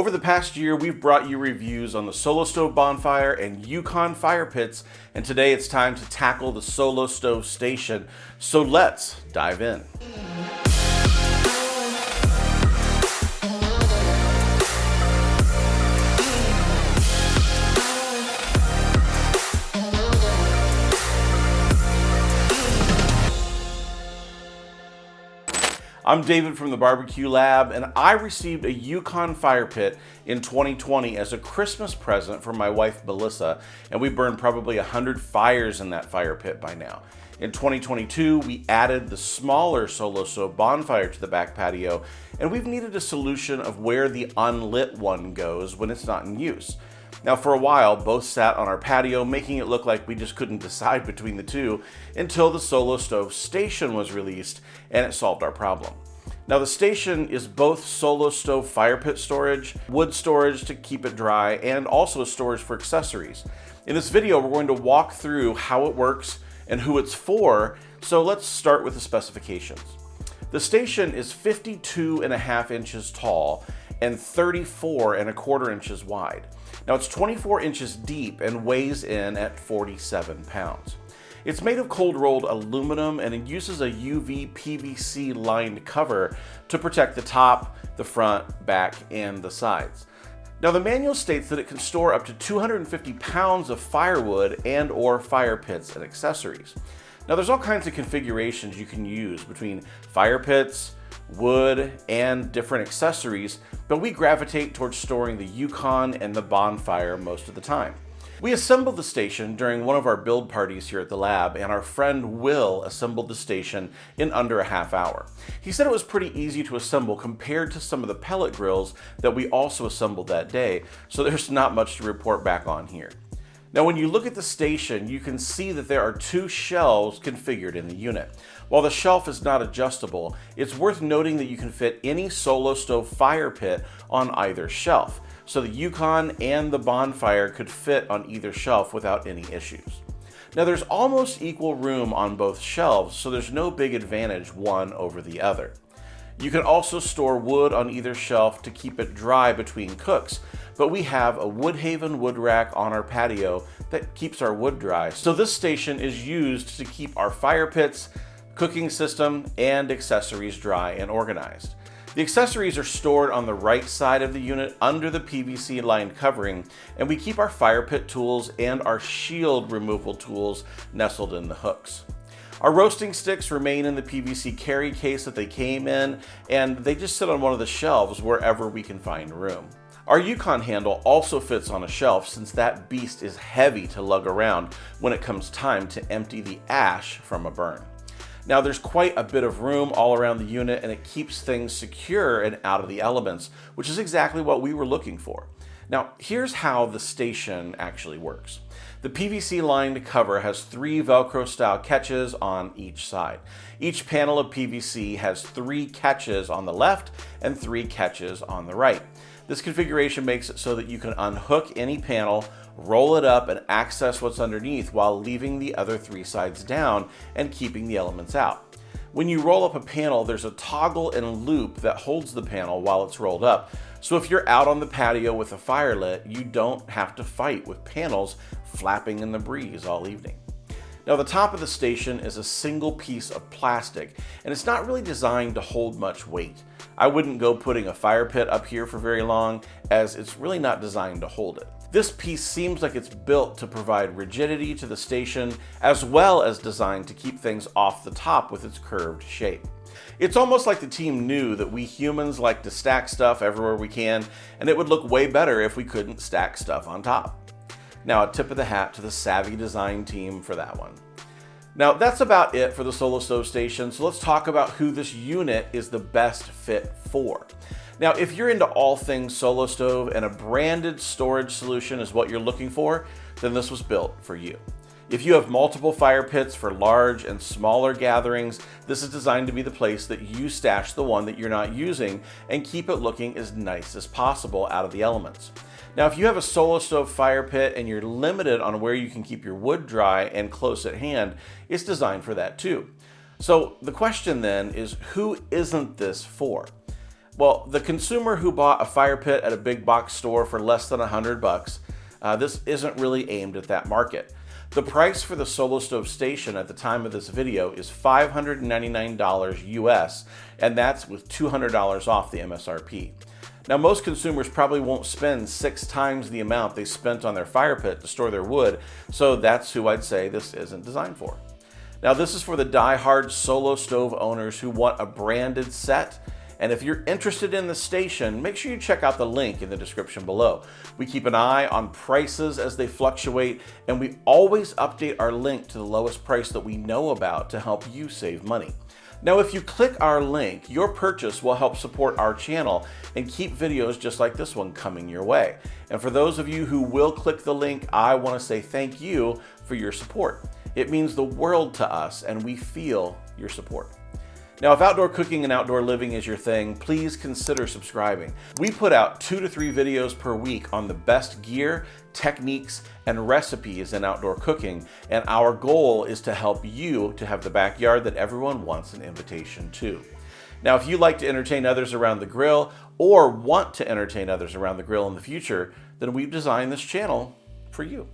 Over the past year, we've brought you reviews on the Solo Stove Bonfire and Yukon fire pits, and today it's time to tackle the Solo Stove Station. So let's dive in. I'm David from the Barbecue Lab, and I received a Yukon fire pit in 2020 as a Christmas present from my wife, Melissa, and we burned probably 100 fires in that fire pit by now. In 2022, we added the smaller Solo Stove Bonfire to the back patio, and we've needed a solution of where the unlit one goes when it's not in use. Now, for a while, both sat on our patio, making it look like we just couldn't decide between the two until the Solo Stove Station was released, and it solved our problem. Now, the Station is both Solo Stove fire pit storage, wood storage to keep it dry, and also a storage for accessories. In this video, we're going to walk through how it works and who it's for, so let's start with the specifications. The Station is 52.5 inches tall and 34.25 inches wide. Now, it's 24 inches deep and weighs in at 47 pounds. It's made of cold-rolled aluminum, and it uses a UV PVC lined cover to protect the top, the front, back, and the sides. Now, the manual states that it can store up to 250 pounds of firewood and or fire pits and accessories. Now, there's all kinds of configurations you can use between fire pits, wood, and different accessories, but we gravitate towards storing the Yukon and the Bonfire most of the time. We assembled the Station during one of our build parties here at the lab, and our friend Will assembled the Station in under a half hour. He said it was pretty easy to assemble compared to some of the pellet grills that we also assembled that day, so there's not much to report back on here. Now, when you look at the Station, you can see that there are two shelves configured in the unit. While the shelf is not adjustable, it's worth noting that you can fit any Solo Stove fire pit on either shelf. So the Yukon and the Bonfire could fit on either shelf without any issues. Now, there's almost equal room on both shelves, so there's no big advantage one over the other. You can also store wood on either shelf to keep it dry between cooks, but we have a Woodhaven wood rack on our patio that keeps our wood dry. So this Station is used to keep our fire pits, cooking system, and accessories dry and organized. The accessories are stored on the right side of the unit under the PVC lined covering, and we keep our fire pit tools and our shield removal tools nestled in the hooks. Our roasting sticks remain in the PVC carry case that they came in, and they just sit on one of the shelves wherever we can find room. Our Yukon handle also fits on a shelf since that beast is heavy to lug around when it comes time to empty the ash from a burn. Now, there's quite a bit of room all around the unit, and it keeps things secure and out of the elements, which is exactly what we were looking for. Now, here's how the Station actually works. The PVC lined cover has 3 Velcro style catches on each side. Each panel of PVC has 3 catches on the left and 3 catches on the right. This configuration makes it so that you can unhook any panel, roll it up, and access what's underneath while leaving the other 3 sides down and keeping the elements out. When you roll up a panel, there's a toggle and loop that holds the panel while it's rolled up. So if you're out on the patio with a fire lit, you don't have to fight with panels flapping in the breeze all evening. Now, the top of the Station is a single piece of plastic, and it's not really designed to hold much weight. I wouldn't go putting a fire pit up here for very long, as it's really not designed to hold it. This piece seems like it's built to provide rigidity to the Station, as well as designed to keep things off the top with its curved shape. It's almost like the team knew that we humans like to stack stuff everywhere we can, and it would look way better if we couldn't stack stuff on top. Now, a tip of the hat to the savvy design team for that one. Now, that's about it for the Solo Stove Station, so let's talk about who this unit is the best fit for. Now, if you're into all things Solo Stove and a branded storage solution is what you're looking for, then this was built for you. If you have multiple fire pits for large and smaller gatherings, this is designed to be the place that you stash the one that you're not using and keep it looking as nice as possible out of the elements. Now, if you have a Solo Stove fire pit and you're limited on where you can keep your wood dry and close at hand, it's designed for that too. So the question then is, who isn't this for? Well, the consumer who bought a fire pit at a big box store for less than $100, this isn't really aimed at that market. The price for the Solo Stove Station at the time of this video is $599 US, and that's with $200 off the MSRP. Now, most consumers probably won't spend 6 times the amount they spent on their fire pit to store their wood, so that's who I'd say this isn't designed for. Now, this is for the die-hard Solo Stove owners who want a branded set. And if you're interested in the station, make sure you check out the link in the description below. We keep an eye on prices as they fluctuate, and we always update our link to the lowest price that we know about to help you save money. Now, if you click our link, your purchase will help support our channel and keep videos just like this one coming your way. And for those of you who will click the link, I want to say thank you for your support. It means the world to us, and we feel your support. Now, if outdoor cooking and outdoor living is your thing, please consider subscribing. We put out 2 to 3 videos per week on the best gear, techniques, and recipes in outdoor cooking, and our goal is to help you to have the backyard that everyone wants an invitation to. Now, if you like to entertain others around the grill or want to entertain others around the grill in the future, then we've designed this channel for you.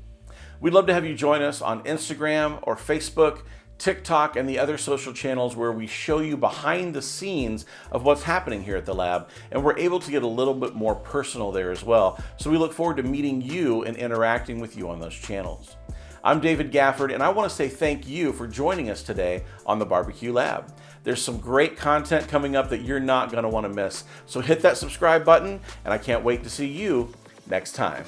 We'd love to have you join us on Instagram or Facebook, TikTok, and the other social channels where we show you behind the scenes of what's happening here at the lab, and we're able to get a little bit more personal there as well. So we look forward to meeting you and interacting with you on those channels. I'm David Gafford, and I want to say thank you for joining us today on the Barbecue Lab. There's some great content coming up that you're not going to want to miss. So hit that subscribe button, and I can't wait to see you next time.